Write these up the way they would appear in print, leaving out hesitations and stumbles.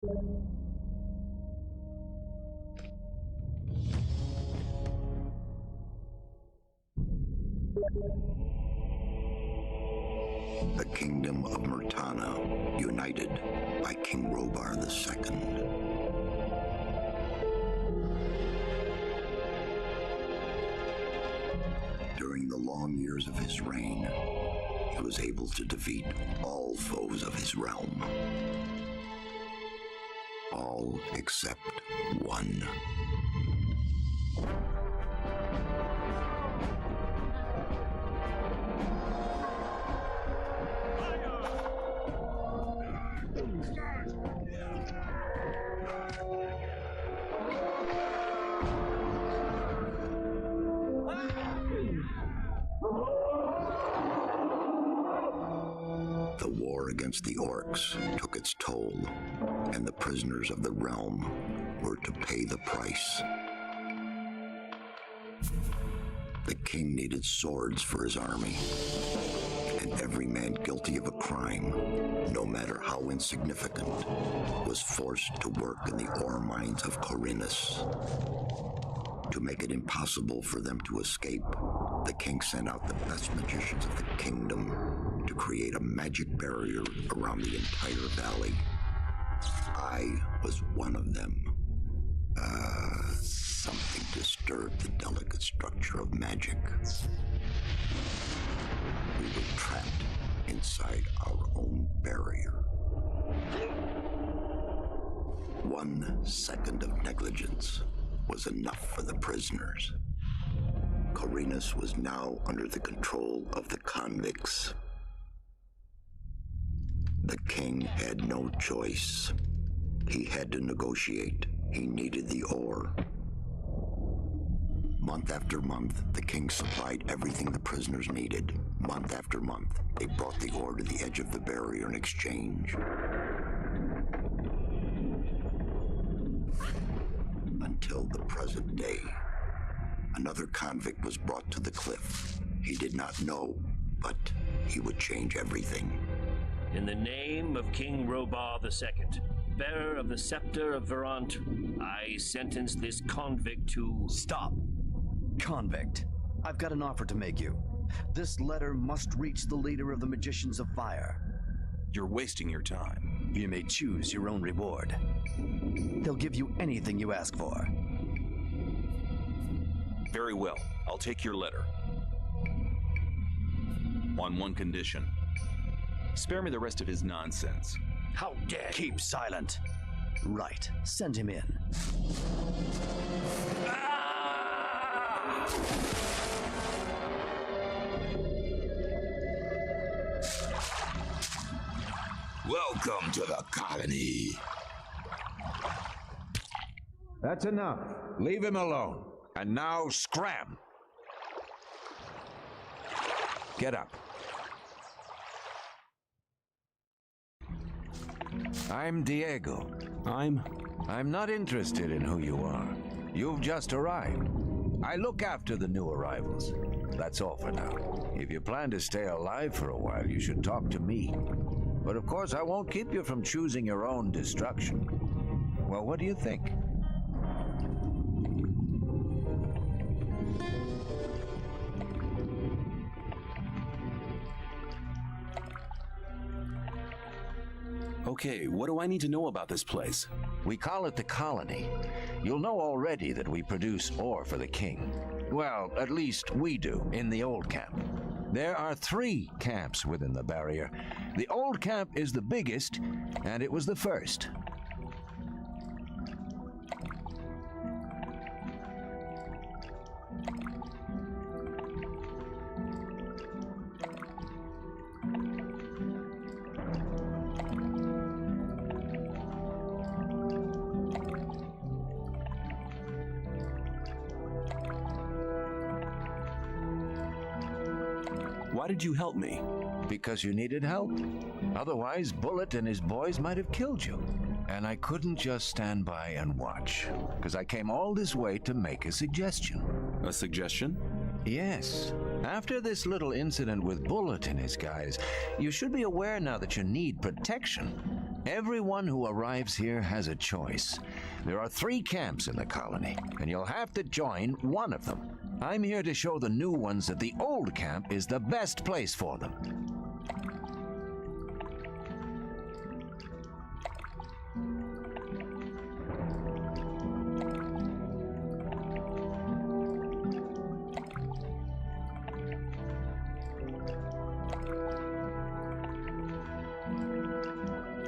The kingdom of Murtana, united by King Robar II. During the long years of his reign, he was able to defeat all foes of his realm. All except one. The war against the orcs took its toll, and the prisoners of the realm were to pay the price. The king needed swords for his army, and every man guilty of a crime, no matter how insignificant, was forced to work in the ore mines of Corinus. To make it impossible for them to escape, the king sent out the best magicians of the kingdom to create a magic barrier around the entire valley. I was one of them. Something disturbed the delicate structure of magic. We were trapped inside our own barrier. 1 second of negligence was enough for the prisoners. Corinus was now under the control of the convicts. The king had no choice. He had to negotiate. He needed the ore. Month after month, the king supplied everything the prisoners needed. Month after month, they brought the ore to the edge of the barrier in exchange. Until the present day. Another convict was brought to the cliff. He did not know, but he would change everything. In the name of King Robar II, bearer of the scepter of Verant, I sentence this convict to... Stop! Convict, I've got an offer to make you. This letter must reach the leader of the Magicians of Fire. You're wasting your time. You may choose your own reward. They'll give you anything you ask for. Very well, I'll take your letter. On one condition. Spare me the rest of his nonsense. How dare you! Keep silent. Right, send him in. Welcome to the colony. That's enough. Leave him alone. And now scram. Get up. I'm Diego. I'm not interested in who you are. You've just arrived. I look after the new arrivals. That's all for now. If you plan to stay alive for a while, you should talk to me. But of course, I won't keep you from choosing your own destruction. Well, what do you think? Okay, what do I need to know about this place? We call it the colony. You'll know already that we produce ore for the king. Well, at least we do, in the old camp. There are 3 camps within the barrier. The old camp is the biggest, and it was the first. Why did you help me? Because you needed help. Otherwise, Bullet and his boys might have killed you. And I couldn't just stand by and watch, because I came all this way to make a suggestion. A suggestion? Yes. After this little incident with Bullet and his guys, you should be aware now that you need protection. Everyone who arrives here has a choice. There are 3 camps in the colony, and you'll have to join one of them. I'm here to show the new ones that the old camp is the best place for them.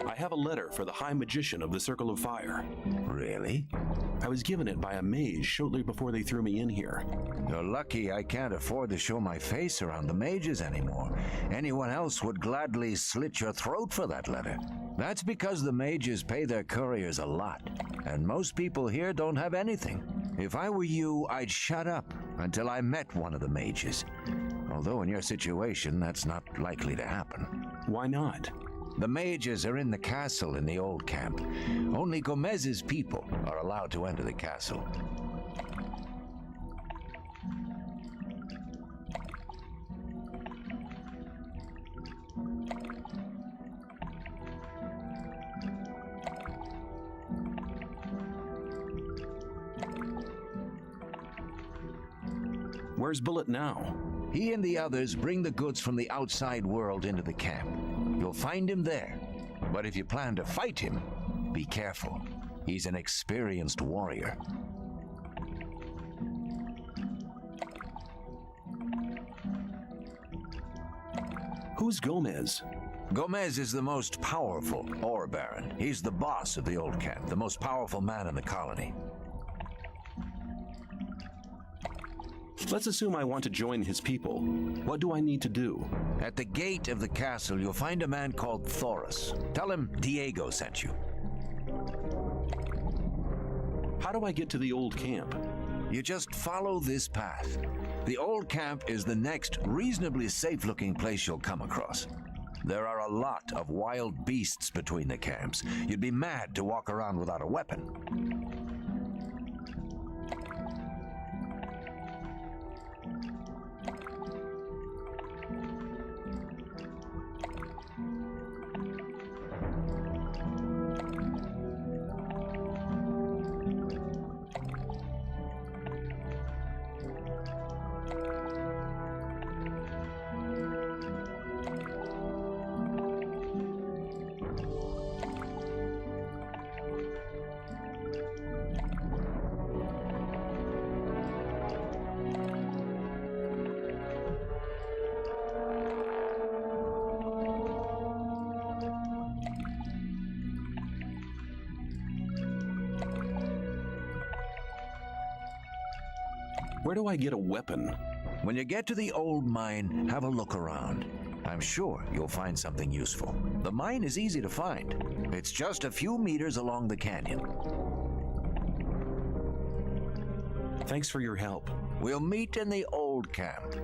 I have a letter for the High Magician of the Circle of Fire. Really? I was given it by a mage shortly before they threw me in here. You're lucky I can't afford to show my face around the mages anymore. Anyone else would gladly slit your throat for that letter. That's because the mages pay their couriers a lot, and most people here don't have anything. If I were you, I'd shut up until I met one of the mages. Although in your situation, that's not likely to happen. Why not? The mages are in the castle in the old camp. Only Gomez's people are allowed to enter the castle. Where's Bullet now? He and the others bring the goods from the outside world into the camp. You'll find him there. But if you plan to fight him, be careful. He's an experienced warrior. Who's Gomez? Gomez is the most powerful ore baron. He's the boss of the old camp, the most powerful man in the colony. Let's assume I want to join his people. What do I need to do? At the gate of the castle, you'll find a man called Thoris. Tell him Diego sent you. How do I get to the old camp? You just follow this path. The old camp is the next reasonably safe-looking place you'll come across. There are a lot of wild beasts between the camps. You'd be mad to walk around without a weapon. Where do I get a weapon? When you get to the old mine, have a look around. I'm sure you'll find something useful. The mine is easy to find. It's just a few meters along the canyon. Thanks for your help. We'll meet in the old camp.